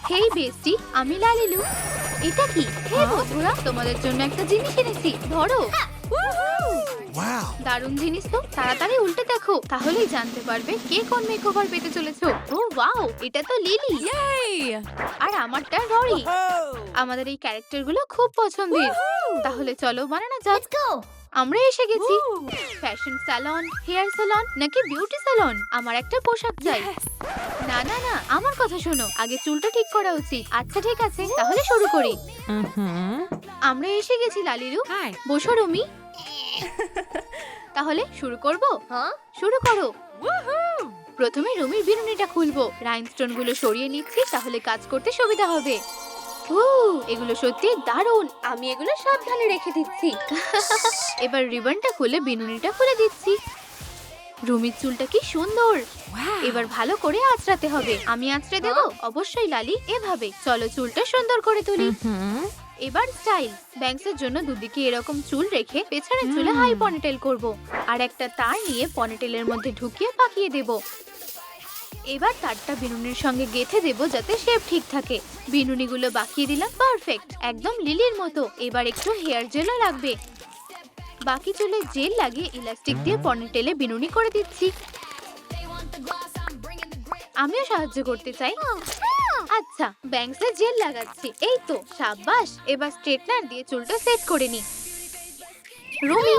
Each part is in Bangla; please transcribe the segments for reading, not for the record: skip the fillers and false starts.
হেই বেস্টি, আমি লালিলু। এটা কি? হে বন্ধুরা, তোমাদের জন্য একটা জিনিস এনেছি, ধরো। Wow! দারুণ জিনিস তো, তাড়াতাড়ি উল্টে দেখো, তাহলেই জানতে পারবে কে কোন মেকওভার পেতে চলেছো। ও ওয়াও, এটা তো লিলি। আর আমারটা ররি। আমাদের এই ক্যারেক্টারগুলো খুব পছন্দের। তাহলে চলো বানানো যাক। আমরা এসে গেছি। ফ্যাশন স্যালন, হেয়ার স্যালন নাকি বিউটি স্যালন? আমার একটা পোশাক চাই। না না না, আমার কথা শোনো, আগে চুলটা ঠিক করা উচিত। আচ্ছা ঠিক আছে, তাহলে শুরু করি। আমরা এসে গেছি লালিরু। বসো রুমি। তাহলে শুরু করব? শুরু করো। প্রথমে রুমির বিনুনিটা খুলবো। রাইনস্টোন গুলো সরিয়ে নিচ্ছি, তাহলে কাজ করতে সুবিধা হবে। এগুলো সত্যি দারুণ। আমি এগুলো সাবধানে রেখে দিচ্ছি। এবার রিবনটা খুলে বিনুনিটা খুলে দিচ্ছি। রুমির চুলটা কি সুন্দর। এবার ভালো করে আঁচড়াতে হবে। আমি আঁচড়ে দেব? অবশ্যই লালি, এভাবে। চলো চুলটা সুন্দর করে তুলি। এবার স্টাইল। ব্যাংকসের জন্য দুদিকে এরকম চুল রেখে পেছনের চুলে হাই পনিটেল করব। আর একটা তার নিয়ে পনিটেলের মধ্যে ঢুকিয়ে পাকিয়ে দেব। এবার তারটা বিনুনির সঙ্গে গেঁথে দেব যাতে শেপ ঠিক থাকে। বিনুনিগুলো বাকিয়ে দিলাম, পারফেক্ট, একদম লিলির মতো। এবার একটু হেয়ার জেলও লাগবে। বাকি চুলে জেল লাগিয়ে ইলাস্টিক দিয়ে পনিটেলে বিনুনি করে দিচ্ছি। আমিও সাহায্য করতে চাই। আচ্ছা, ব্যাংকসে জেল লাগাচ্ছি। এই তো, সাবাস। এবার স্ট্রেটনার দিয়ে চুলটা সেট করে নি। রুমি,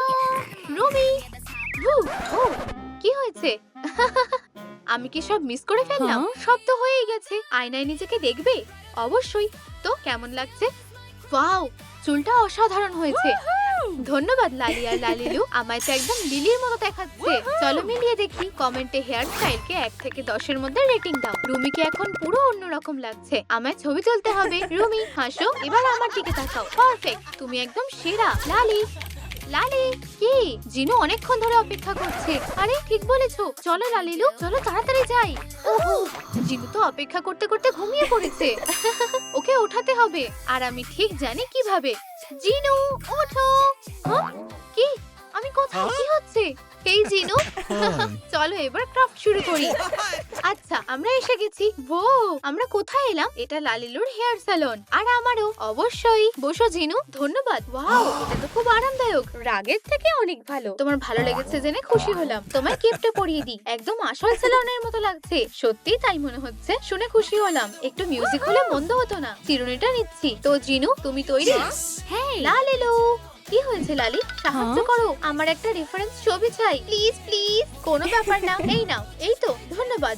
রুমি। ও, কি হয়েছে? আমি কি সব মিস করে ফেললাম? সব তো হয়েই গেছে। আয়নায় নিজেকে দেখবে? অবশ্যই। তো কেমন লাগছে? ওয়াও, চুলটা অসাধারণ হয়েছে। ধন্যবাদ লালি আর লালিলু, আমায় তো একদম লিলির মতো দেখাচ্ছে। চলো মিলিয়ে দেখি। কমেন্টে হেয়ার স্টাইলকে 1 থেকে 10-এর মধ্যে রেটিং দাও। রুমিকে এখন পুরো অন্যরকম লাগছে। আমায় ছবি তুলতে হবে। রুমি হাসো, এবার আমার দিকে তাকাও। পারফেক্ট, তুমি একদম সেরা। লালি, লালি। কি? জিনু অনেকক্ষণ ধরে অপেক্ষা করছে। আরে ঠিক বলেছো, চলো লালিলু, চলো তাড়াতাড়ি যাই। ওহো, জিনু তো অপেক্ষা করতে করতে ঘুমিয়ে পড়েছে। ওকে ওঠাতে হবে, আর আমি ঠিক জানি কিভাবে। জিনু, ওঠো। কি? আমি কোথায়? কি হচ্ছে? এই জিনু, চলো এবার ক্রাফট শুরু করি। আচ্ছা, আমরা এসে গেছি। ও, আমরা কোথায় এলাম? এটা লালিলুর হেয়ার স্যালন। আর আমারও। অবশ্যই। বসো জিনু। ধন্যবাদ। ওয়াও, এটা তো খুব আরামদায়ক। রাগের থেকে অনেক ভালো। তোমার ভালো লেগেছে জেনে খুশি হলাম। তোমায় কেপটা পরিয়ে দিই। একদম আসল স্যালনের মতো লাগছে। সত্যি তাই মনে হচ্ছে। শুনে খুশি হলাম। একটু মিউজিক হলে মন্দ হতো না। চিরুনিটা নিচ্ছি। তো জিনু, তুমি তৈরি? হ্যাঁ। লালিলু, কি হয়েছে লালি? সাহায্য করো, আমার একটা রেফারেন্স ছবি চাই। Please please. কোনো ব্যাপার না, এই নাও। এই তো, ধন্যবাদ।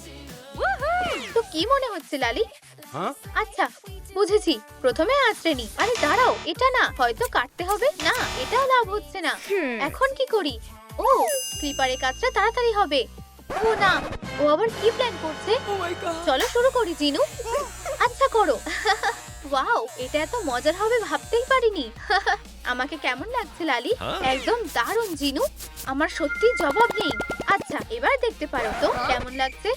তো কি মনে হচ্ছে লালি? আচ্ছা, বুঝেছি। প্রথমে আঁচড়ে নি। আরে দাঁড়াও, এটা না, হয়তো কাটতে হবে। না, এটাও লাভ হচ্ছে না। এখন কি করি? ও, স্লিপারে কাজটা তাড়াতাড়ি হবে। ও না, ও আবার কি প্ল্যান করছে? চলো শুরু করি জিনু। আচ্ছা করো। ওয়াও, এটা এত মজার হবে ভাবতেই পারিনি। আমাকে কেমন লাগছে লালি? একদম দারুণ জিনু, আমার সত্যি জবাব নেই। আচ্ছা, এবার দেখতে পারো তো কেমন লাগছে।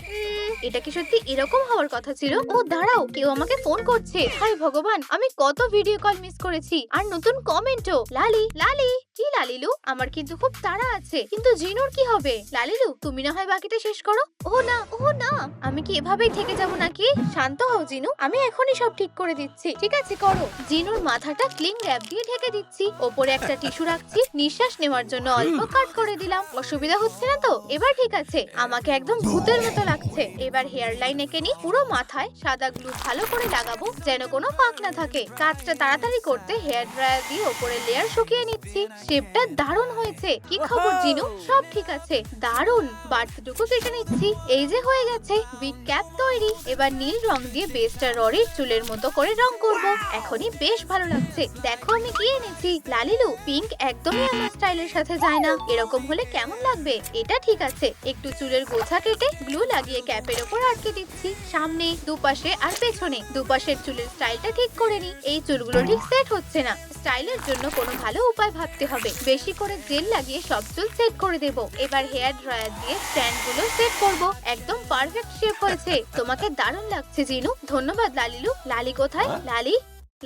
এটা কি সত্যি এরকম হওয়ার কথা ছিল? ও দাঁড়াও, কেউ আমাকে ফোন করছে। হায় ভগবান, আমি কত ভিডিও কল মিস করেছি। আর নতুন কমেন্টও। লালি, লালি। কি লালিলু? আমার কিন্তু খুব তাড়া আছে। কিন্তু জিনুর কি হবে? লালিলু, তুমি না হয় বাকিটা শেষ করো। ও না, ও না, আমি কি এভাবেই থেকে যাব নাকি? শান্ত হও জিনু, আমি এখনই সব ঠিক করে দিচ্ছি। ঠিক আছে, করো। জিনুর মাথাটা ক্লিং র্যাপ দিয়ে ঢেকে দিচ্ছি। ওপরে একটা টিস্যু রাখছি। নিঃশ্বাস নেওয়ার জন্য অল্প কাট করে দিলাম। অসুবিধা হচ্ছে না তো? এবার ঠিক আছে। আমাকে একদম ভূতের মতো লাগছে। এবার হেয়ার লাইন এঁকে নি। পুরো মাথায় সাদা গ্লু ভালো করে লাগাবো, যেন কোনো ফাঁক না থাকে। কাজটা তাড়াতাড়ি করতে হেয়ার ড্রায়ার দিয়ে ওপরে লেয়ার শুকিয়ে নিচ্ছি। শেপটা দারুণ হয়েছে। কি খবর জিনু? সব ঠিক আছে। দারুণ। বাড়তিটুকু কেটে নিচ্ছি। এই যে হয়ে গেছে। বিগ ক্যাপ তৈরি। এবার নীল রং দিয়ে বেসটা ররির চুলের মতো করে রং করব। এখনই বেশ ভালো লাগছে। দেখো আমি কি এনেছি। লালিলু, পিঙ্ক একদমই আমার স্টাইলের সাথে যায় না। এরকম হলে কেমন লাগবে? এটা ঠিক আছে। একটু চুলের গোছা কেটে গ্লু লাগিয়ে ক্যাপের ওপর আটকে দিচ্ছি। সামনে, দুপাশে আর পেছনে। দুপাশের চুলের স্টাইলটা ঠিক করে নি। এই চুলগুলো ঠিক সেট হচ্ছে না। স্টাইলের জন্য কোনো ভালো উপায় ভাবতে হবে। বেশি করে জেল লাগিয়ে সব চুল সেট করে দেব। এবার হেয়ার ড্রায়ার দিয়ে স্ট্যান্ড গুলো সেট করব। একদম পারফেক্ট শেপ হয়েছে। তোমাকে দারুণ লাগছে জিনু। ধন্যবাদ লালিলু। লালি কোথায়? লালি,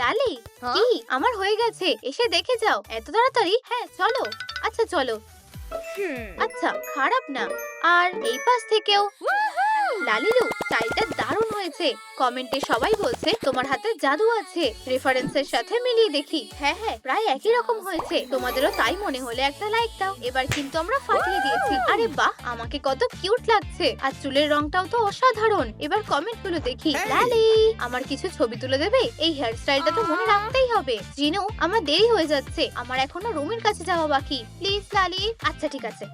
লালি। কি? আমার হয়ে গেছে, এসে দেখে যাও। এত তাড়াতাড়ি? হ্যাঁ চলো। আচ্ছা চলো। আচ্ছা, খারাপ না। আর এই পাশ থেকেও। লালিলু, স্টাইলটা দারুণ হয়েছে। হয়েছে? কমেন্টে সবাই বলছে তোমার হাতে জাদু আছে। রেফারেন্সের সাথে মিলিয়ে দেখি। হ্যাঁ হ্যাঁ, প্রায় একই রকম হয়েছে। তোমাদেরও তাই মনে হলে একটা লাইক দাও। এবার কিন্তু আমরা ফাটিয়ে দিয়েছি। আরে বাহ, আমাকে কত কিউট লাগছে। আর চুলের রংটাও তো অসাধারণ। এবার কমেন্টগুলো দেখি। লালি, আমার কিছু ছবি তুলে দেবে? এই হেয়ার স্টাইলটা তো মনে রাখতেই হবে। জিনু, আমার দেরি হয়ে যাচ্ছে, আমার এখনো রুমের কাছে যাওয়া বাকি। প্লিজ লালি। আচ্ছা ঠিক আছে,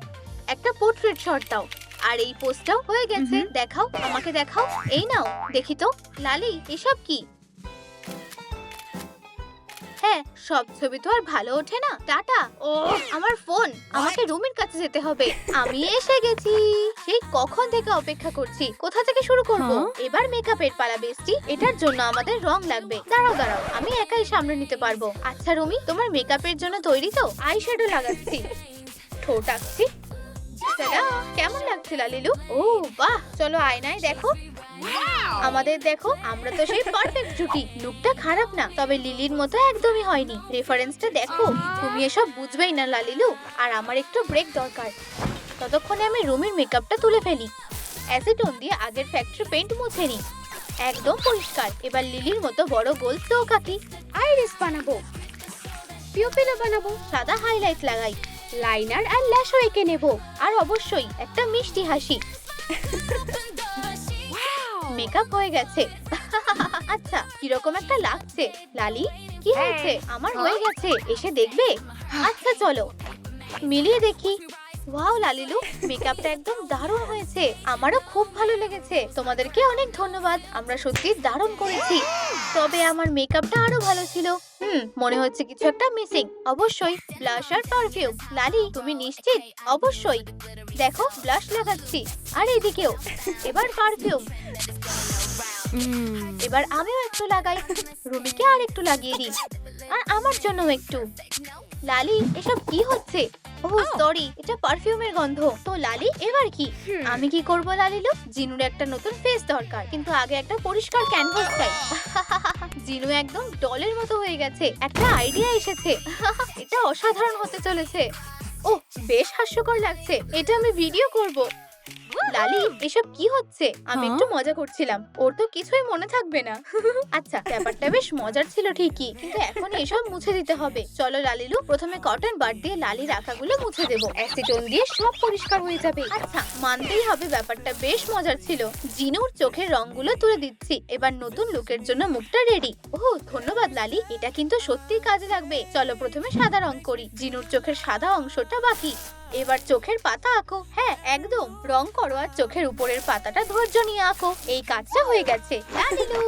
একটা পোর্ট্রেট শট দাও। আর এই পোস্টটাও হয়ে গেছে। দেখাও, আমাকে দেখাও। এই নাও, দেখি তো। লালি, এসব কি? হ্যাঁ, সব ছবি তো আর ভালো ওঠে না। টাটা। ও আমার ফোন, আমাকে রুমের কাছে যেতে হবে। আমি এসে গেছি। সেই কখন থেকে অপেক্ষা করছি। কোথা থেকে শুরু করব? এবার মেকআপের পালা বেস্টি। এটার জন্য আমাদের রং লাগবে। দাঁড়াও দাঁড়াও, আমি একাই সামনে নিতে পারবো। আচ্ছা রুমি, তোমার মেকআপের জন্য তৈরি তো? আই শ্যাডো লাগাচ্ছি, ঠোঁট আঁকছি। টাটা। কেমন লাগছে লালিলু? ও বাহ, চলো আয়নায় দেখো। আমাদের দেখো, আমরা তো সেই পারফেক্ট জুটি। লুকটা খারাপ না, তবে লিলির মতো একদমই হয়নি। রেফারেন্সটা দেখো। তুমি এসব বুঝবেই না লালিলু, আর আমার একটু ব্রেক দরকার। ততক্ষণে আমি রুমের মেকআপটা তুলে ফেলি। অ্যাসিটন দিয়ে আগের ফ্যাক্টরি পেইন্ট মুছে নি। একদম পরিষ্কার। এবার লিলির মতো বড় গোল চোখ আঁকি। আইরিস বানাবো, পিউপিলও বানাবো। সাদা হাইলাইট লাগাই, লাইনার আর ল্যাশও এঁকে নেব। আর অবশ্যই একটা মিষ্টি হাসি। মেকআপ হয়ে গেছে। আচ্ছা, কিরকম একটা লাগছে? লালি, কি হয়েছে? আমার হয়ে গেছে, এসে দেখবে? আচ্ছা চলো মিলিয়ে দেখি। ওয়াও লালিলু, মেকআপটা একদম দারুণ হয়েছে। আমারও খুব ভালো লেগেছে। তোমাদেরকে অনেক ধন্যবাদ, আমরা সত্যি দারুণ করেছি। তবে আমার মেকআপটা আরো ভালো ছিল। মনে হচ্ছে কিছু একটা মিসিং। অবশ্যই ব্লাশ আর পারফিউম। লালি, তুমি নিশ্চিত? অবশ্যই। দেখো, ব্লাশ লাগাচ্ছি, আর এদিকেও। এবার পারফিউম। এবার আমিও একটু লাগাই। রুমিকে আর একটু লাগিয়ে দিই, আর আমার জন্য একটু। লালি, এসব কি হচ্ছে? ওহ সরি, এটা পারফিউমের গন্ধ। তো লালি, এবার কি? আমি কি করব লালিলু? জিনুর একটা নতুন ফেস দরকার, কিন্তু আগে একটা পরিষ্কার ক্যানভাস চাই। জিনু একদম ডলের মতো হয়ে গেছে। একটা আইডিয়া এসেছে। এটা অসাধারণ হতে চলেছে। ওহ, বেশ হাস্যকর লাগছে। এটা আমি ভিডিও করব। লালি, এসব কি হচ্ছে? আমি একটু মজা করছিলাম, ওর তো কিছুই মনে থাকবে না। আচ্ছা, ব্যাপারটা বেশ মজার ছিল ঠিকই, কিন্তু এখন এসব মুছে দিতে হবে। চলো লালিলু, প্রথমে কটন বাড দিয়ে লালির আঁকাগুলো মুছে দেবো। অ্যাসিটন দিয়ে সব পরিষ্কার হয়ে যাবে। আচ্ছা, মানতেই হবে ব্যাপারটা বেশ মজার ছিল। জিনুর চোখের রংগুলো তুলে দিচ্ছি। এবার নতুন লুকের জন্য মুখটা রেডি। ওহ ধন্যবাদ লালি, এটা কিন্তু সত্যিই কাজে লাগবে। চলো প্রথমে সাদা রং করি। জিনুর চোখের সাদা অংশটা বাকি। এবার চোখের পাতা আঁকো। হ্যাঁ একদম, রং করো আর চোখের উপরের পাতাটা ধৈর্য নিয়ে আঁকো। এই কাজটা হয়ে গেছে। লালিলু,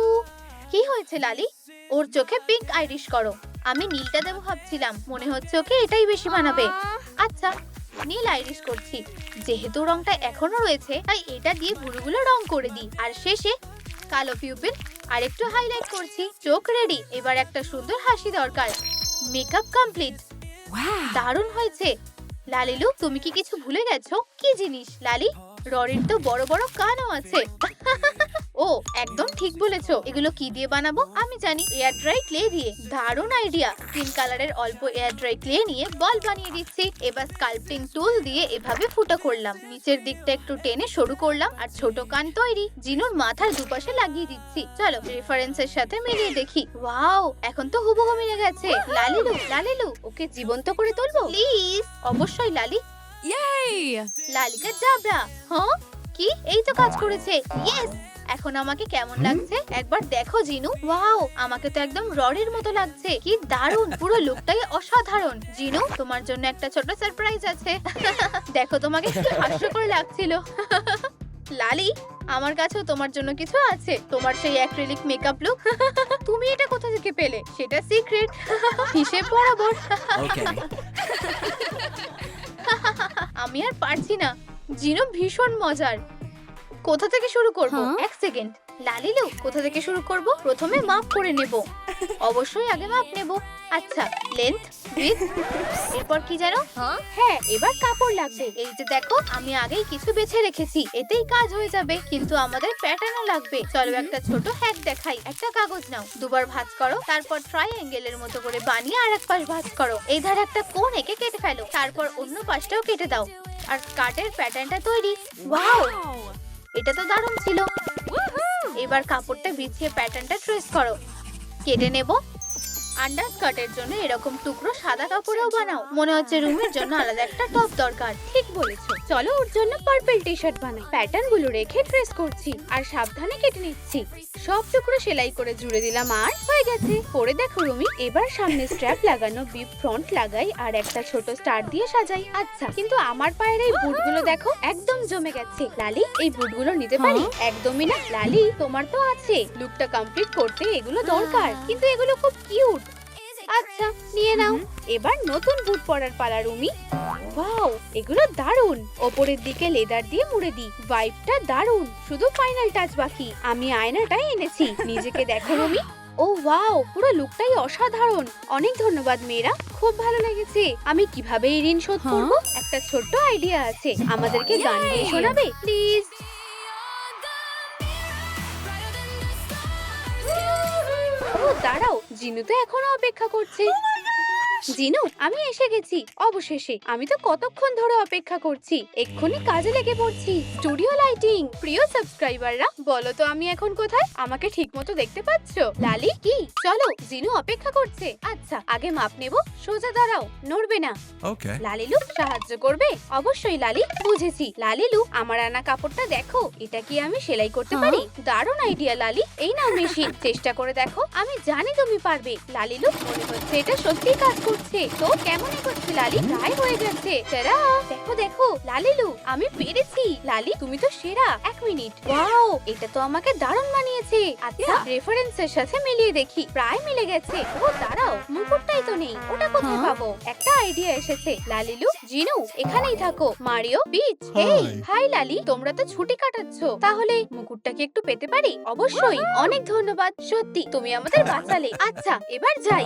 কি হয়েছে লালি? ওর চোখে পিঙ্ক আইরিশ করো। আমি নীলটা দেবো ভাবছিলাম, মনে হচ্ছে ওকে এটাই বেশি মানাবে। আচ্ছা, নীল আইরিশ করছি। যেহেতু রংটা এখনো রয়েছে, তাই এটা দিয়ে ভুরুগুলো রং করে দিই। আর শেষে কালো পিউপিল আর একটু হাইলাইট করছি। চোখ রেডি। এবার একটা সুন্দর হাসি দরকার। Makeup complete. দারুণ হয়েছে। লালিলু, তুমি কি কিছু ভুলে গেছো? কি জিনিস লালি? ররির তো বড় বড় কানও আছে। ও একদম ঠিক বলেছো। এগুলো কি দিয়ে বানাবো? আমি জানি, এয়ার ড্রাই ক্লে দিয়ে। দারুণ আইডিয়া। পিঙ্ক কালারের অল্প এয়ার ড্রাই ক্লে নিয়ে বল বানিয়ে দিচ্ছি। এবার স্কাল্পটিং টুল দিয়ে এভাবে ফুটো করলাম। নিচের দিকটা একটু টেনে সরু করলাম, আর ছোট কান তৈরি। জিনুর মাথার দুপাশে লাগিয়ে দিচ্ছি। চলো রেফারেন্সের সাথে মিলিয়ে দেখি। ওয়াও, এখন তো হুবহু মিলে গেছে। লালিলু, লালিলু, ওকে জীবন্ত করে তুলবো প্লিজ। অবশ্যই লালি। লালিকা জাবরা। হ্যাঁ কি? এই তো কাজ করেছে। ইয়েস। এখন আমাকে কেমন লাগছে একবার দেখো জিনু। ওয়াও, আমাকে তো একদম ররির মতো লাগছে। কি দারুণ, পুরো লুকটাই অসাধারণ। জিনু, তোমার জন্য একটা ছোট সারপ্রাইজ আছে। দেখো, তোমাকে কি হাস্যকর লাগছিল। লালি, আমার কাছেও তোমার জন্য কিছু আছে। তোমার সেই অ্যাক্রিলিক মেকআপ লুক। তুমি এটা কোথা থেকে পেলে? সেটা সিক্রেট। হিসেব বরাবর। Okay. আমি আর পারছি না। জিনু ভীষণ মজার। কোথা থেকে শুরু করব? এক সেকেন্ড। লালিলু, কোথা থেকে শুরু করব? প্রথমে মাপ করে নেব। অবশ্যই আগে মাপ নেব। আচ্ছা, লেন্থ, উইডথ, এরপর কি জানো? হ্যাঁ, এবার কাপড় লাগবে। এই যে দেখো, আমি আগেই কিছু বেছে রেখেছি। এতেই কাজ হয়ে যাবে, কিন্তু আমাদের প্যাটার্নও লাগবে। চলো একটা ছোট হ্যাক দেখাই। একটা কাগজ নাও, দুবার ভাঁজ করো, তারপর ট্রায়াঙ্গেলের মতো করে বানিয়ে আরেক পাশ ভাঁজ করো। এই ধারে একটা কোণ এঁকে কেটে ফেলো, তারপর অন্য পাশটাও কেটে দাও, আর স্কার্টের প্যাটার্নটা তৈরি। ওয়াও, এটা তো দারুণ ছিল। এবার এবার কাপড়টা বিছিয়ে প্যাটার্নটা ট্রেস করো। কেটে নেব। আন্ডারস্কার্টের জন্য এরকম টুকরো সাদা কাপড়েও বানাও। মনে হচ্ছে রুমের জন্য আলাদা একটা টপ দরকার। ঠিক বলেছো, চলো ওর জন্য পার্পল টি শার্ট বানাই। প্যাটার্ন গুলো রেখে ট্রেস করছি আর সাবধানে কেটে নিচ্ছি। সব টুকরো সেলাই করে জুড়ে দিলাম আর হয়ে গেছে। পরে দেখো রুমি, এবার সামনে স্ট্র্যাপ লাগানো বিপ ফ্রন্ট লাগাই আর একটা ছোট স্টার দিয়ে সাজাই। আচ্ছা, কিন্তু আমার পায়ের এই বুটগুলো দেখো একদম জমে গেছে। লালি, এই বুটগুলো নিতে পারি? একদমই না লালি, তোমার তো আছে। লুকটা কমপ্লিট করতে এগুলো দরকার, কিন্তু এগুলো খুব কিউট। আচ্ছা, নিয়ে নাও। এবার নতুন বুট পরার পালা রুমি। ওয়াও, এগুলো দারুন। ওপরের দিকে লেদার দিয়ে মুড়ে দিই। ভাইবটা দারুন। শুধু ফাইনাল টাচ বাকি। আমি আয়নাটাই এনেছি, নিজেকে দেখো রুমি। ও ওয়াও, পুরো লুকটাই অসাধারণ। অনেক ধন্যবাদ মেয়েরা, খুব ভালো লেগেছে। আমি কিভাবে এই ঋণ শোধ করব? একটা ছোট্ট আইডিয়া আছে। আমাদেরকে গান গেয়ে শোনাবে প্লিজ? ও দাঁড়াও, জিনু তো এখনো অপেক্ষা করছে। জিনু, আমি এসে গেছি অবশেষে। আমি তো কতক্ষণ ধরে অপেক্ষা করছি। এক্ষুনি কাজে লেগে পড়ছি। Studio lighting. প্রিয় সাবস্ক্রাইবাররা, বলো তো আমি এখন কোথায়? আমাকে ঠিকমতো দেখতে পাচ্ছো? লালি, কি? চলো, জিনু অপেক্ষা করছে। আচ্ছা, আগে মাপ নেব। সোজা দাঁড়াও, নড়বে না। Okay. লালিলু, সাহায্য করবে? অবশ্যই লালি, বুঝেছি। লালিলু, আমার আনা কাপড়টা দেখো। এটা কি আমি সেলাই করতে পারি? দারুণ আইডিয়া লালি। এই নাও মেশিন, চেষ্টা করে দেখো। আমি জানি তুমি পারবে। লালিলু, মনে হচ্ছে এটা সত্যিই কাজ করছে। তো কেমন করছে লালি? প্রায় হয়ে গেছে। তারা দেখো দেখো লালিলু, আমি পেরেছি। লালি, তুমি তো সেরা। এক মিনিট। ওয়াও, এটা তো আমাকে দারুণ মানিয়েছে। আচ্ছা, রেফারেন্সের সাথে মিলিয়ে দেখি। প্রায় মিলে গেছে। ও দাঁড়াও, মুকুটটাই তো নেই। ওটা কোথায় পাবো? একটা আইডিয়া এসেছে। লালিলু, জিনু, এখানেই থাকো। মারিও, পিচ, হেই, হাই লালি, তোমরা তো ছুটি কাটাচ্ছ। তাহলে মুকুটটা কি একটু পেতে পারি? অবশ্যই। অনেক ধন্যবাদ, সত্যি তুমি আমাদের বাঁচালে। আচ্ছা, এবার যাই।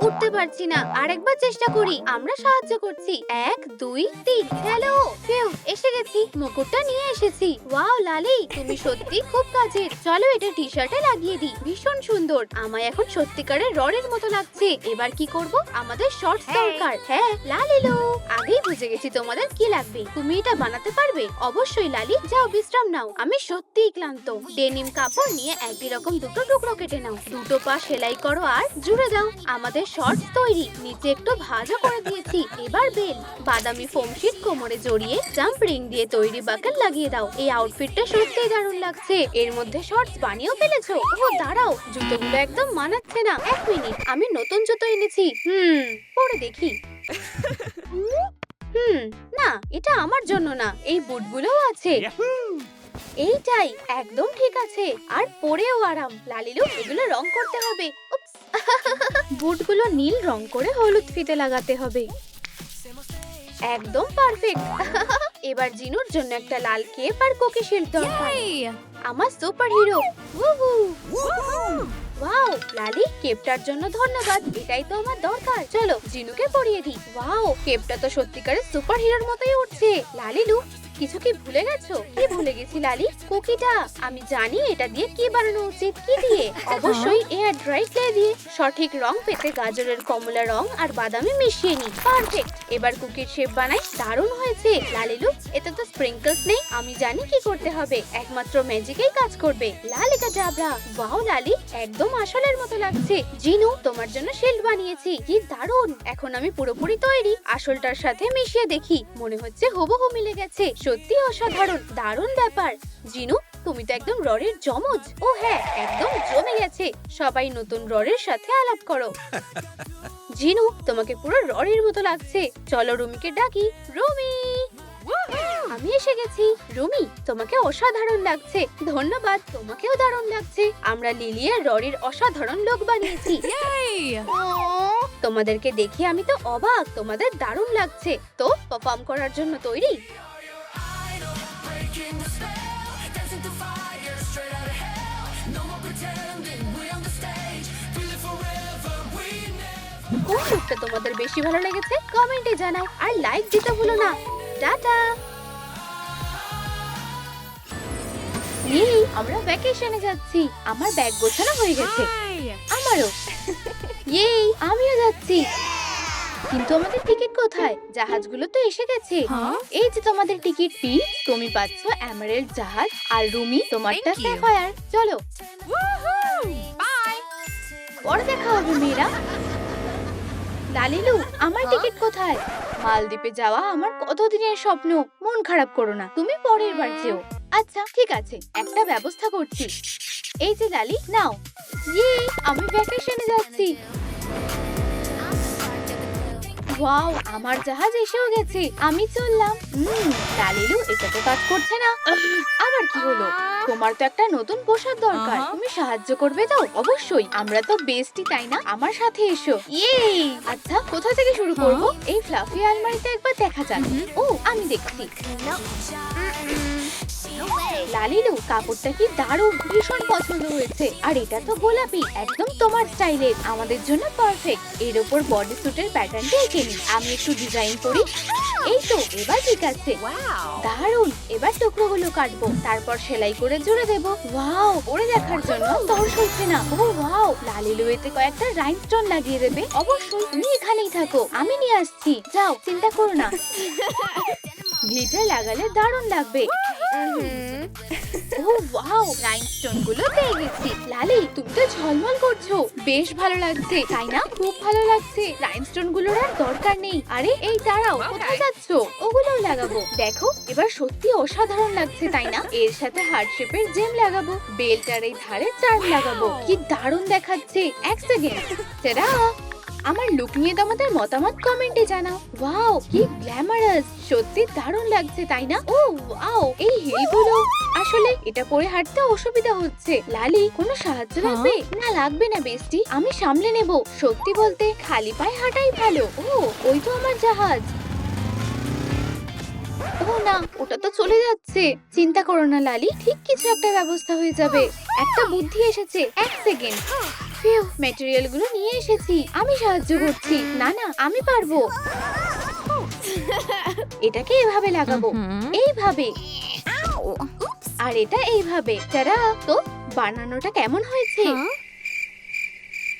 উঠতে পারছি না, আরেকবার চেষ্টা করি। আমরা সাহায্য করছি। 1 2 3। হ্যালো, ফিউ, এসে গেছি। মুকুটটা নিয়ে এসেছি। ওয়াও লালি, তুমি সত্যি খুব কাজের। চলো এটা টি শার্টে লাগিয়ে দিই। ভীষণ সুন্দর। আমায় এখন সত্যিকারের রডের মতো লাগছে। এবার কি করব? আমাদের শর্টস দরকার। হ্যাঁ লালিলু, আগেই বুঝে গেছি তোমাদের কি লাগবে। তুমি এটা বানাতে পারবে? অবশ্যই লালি, যাও বিশ্রাম নাও। আমি সত্যিই ক্লান্ত। ডেনিম কাপড় নিয়ে একই রকম দুটো টুকরো কেটে নাও। দুটো পা সেলাই করো আর জুড়ে দাও। আমাদের শর্টস তৈরি। নিচে একটু ভাঁজও করে দিয়েছি। এবার বেল। বাদামি ফোম শীট কোমরে জড়িয়ে জাম্প রিং দিয়ে তৈরি বাকেল লাগিয়ে দাও। এই আউটফিটটা সত্যিই দারুণ লাগছে। এর মধ্যে শর্টস বানিয়েও ফেলেছো? ও দাঁড়াও, জুতোগুলো একদম মানাচ্ছে না। এক মিনিট, আমি নতুন জুতো এনেছি। পরে দেখি। না, এটা আমার জন্য না। এই বুটগুলোও আছে। এইটাই একদম ঠিক আছে, আর পরেও আরাম। লালিলু, এগুলো রং করতে হবে। উপস। বুটগুলো নীল রং করে হলুদ ফিতে লাগাতে হবে। একদম পারফেক্ট। এবার জিনুর জন্য একটা লাল কেপ আর কোকি শিল্ড দরকার। আমার সুপার হিরো। ওয়াও লালি, কেপটার জন্য ধন্যবাদ। এটাই তো আমার দরকার। চলো জিনুকে পরিয়ে দিই। ওয়াও, কেপটা তো সত্যিকারের সুপার হিরোর মতোই উঠছে। লালিলু, কিছু কি ভুলে গেছো? কি ভুলে গেছি লালি? কুকিটা। আমি জানি এটা দিয়ে কি বানানো উচিত। কি দিয়ে? অবশ্যই এয়ার ড্রাই ক্লে দিয়ে। সঠিক রং পেতে গাজরের কমলা রং আর বাদামি মিশিয়ে নি। পারফেক্ট। এবার কুকির শেপ বানাই। দারুণ হয়েছে। লালিলু, এতে তো স্প্রিঙ্কলস নেই। আমি জানি কি করতে হবে। একমাত্র ম্যাজিকেই কাজ করবে। লালিকা জাবরা। ওয়াও লালি, একদম আসলের মতো লাগছে। জিনু, তোমার জন্য শিল্ড বানিয়েছি। কি দারুণ। এখন আমি পুরোপুরি তৈরি। আসলটার সাথে মিশিয়ে দেখি। মনে হচ্ছে হুবহু মিলে গেছে। সত্যি অসাধারণ। দারুণ ব্যাপার। জিনু, তুমি তো একদম ররের জমজ। ও হ্যাঁ, একদম জমে গেছে। সবাই নতুন ররের সাথে আলাপ করো। জিনু, তোমাকে পুরো ররের মতো লাগছে। চলো রুমিকে ডাকি। রুমি, আমি এসে গেছি। রুমি, তোমাকে অসাধারণ লাগছে। ধন্যবাদ, তোমাকেও দারুণ লাগছে। আমরা লিলি আর ররির অসাধারণ লোক বানিয়েছি। তোমাদেরকে দেখে আমি তো অবাক। তোমাদের দারুণ লাগছে। তো পারফর্ম করার জন্য তৈরি? কোন লুকটা তোমাদের বেশি ভালো লেগেছে কমেন্টে জানাও, আর লাইক দিতে ভুলো না। টাটা। আমরা ভ্যাকেশনে যাচ্ছি। আমার ব্যাগ গোছানো হয়ে গেছে। আমারও। ইয়ে, আমিও যাচ্ছি। কিন্তু আমাদের টিকিট কোথায়? জাহাজগুলো তো এসে গেছে। এই যে তোমাদের টিকিট ফি, তুমি পাচ্ছ এমারেল্ড জাহাজ, আর রুমি তোমারটা Thank you. স্যাফায়ার। চলো পরে দেখা হবে মেয়েরা। লালিলু, আমার টিকিট কোথায়? মালদ্বীপে যাওয়া আমার কতদিনের স্বপ্ন। মন খারাপ করো না, তুমি পরের বার যেও। আচ্ছা ঠিক আছে, একটা ব্যবস্থা করছি। এই যে লালি, নাও। ইয়ে, আমি ভ্যাকেশনে যাচ্ছি। ওয়াও, আমার জাহাজ এসেও গেছে। আমি চললাম। লালিলু, এটা তো কাজ করছে না। আবার কি হলো? তোমার তো একটা নতুন পোশাক দরকার। তুমি সাহায্য করবে তো? অবশ্যই, আমরা তো বেস্টি, তাই না? আমার সাথে এসো। ইয়ে! আচ্ছা, কোথা থেকে শুরু করব? এই ফ্লাফি আলমারিতে একবার দেখা যাক। ও, আমি দেখছি। লালিলু, কাপড়টা কি দারুণ, ভীষণ পছন্দ হয়েছে। আর এটা তো গোলাপি, একদম তোমার স্টাইলের, আমাদের জন্য পারফেক্ট। এর উপর বডি স্যুটের প্যাটার্নটা এঁকে নিই। আমি একটু ডিজাইন করি। এই তো, এবার ঠিক আছে। দারুণ, এবার টুকরোগুলো কাটবো, তারপর সেলাই করে জুড়ে দেবো। ওয়াও, পরে দেখার জন্য তর্স হচ্ছে না। ও ওয়াও, লালিলু এতে কয়েকটা রাইনস্টোন লাগিয়ে দেবে। অবশ্যই, তুমি এখানেই থাকো, আমি নিয়ে আসছি। যাও, চিন্তা করো না। গ্লিটার লাগালে দারুণ লাগবে। ও ওয়াও, রাইনস্টোন গুলো পেয়ে গেছি। লালি, তুমি তো ঝলমল করছো, বেশ ভালো লাগছে, তাই না? খুব ভালো লাগছে। রাইনস্টোন গুলোর আর দরকার নেই। আরে এই দাঁড়াও, কোথায় যাচ্ছো? ওগুলোও লাগাবো। দেখো, এবার সত্যি অসাধারণ লাগছে, তাই না? এর সাথে হার্ট শেপের জেম লাগাবো, বেলটার এই ধারে চার্ম লাগাবো। কি দারুণ দেখাচ্ছে। এক সেকেন্ড, টাডা! আমার লুক নিয়ে তোমাদের মতামত কমেন্টে জানাও। ওয়াও, কি গ্ল্যামারাস, সত্যি দারুণ লাগছে, তাই না? ও ওয়াও, এই হিলগুলো, আসলে এটা পরে হাঁটতে অসুবিধা হচ্ছে। লালি, কোনো সাহায্য লাগবে? না, লাগবে না বেস্টি, আমি সামলে নেব। সত্যি বলতে খালি পায়ে হাঁটাই ভালো। ও, ওই তো আমার জাহাজ। ও না, ওটা তো চলে যাচ্ছে। চিন্তা করো না লালি, ঠিক কিছু একটা ব্যবস্থা হয়ে যাবে। একটা বুদ্ধি এসেছে, এক সেকেন্ড। ফিউ, ম্যাটেরিয়াল গুলো নিয়ে এসেছি, আমি সাহায্য করছি। না না, আমি পারবো। এটাকে এভাবে লাগাবো, এইভাবে, আর এটা এইভাবে। তারা তো বানানোটা কেমন হয়েছে?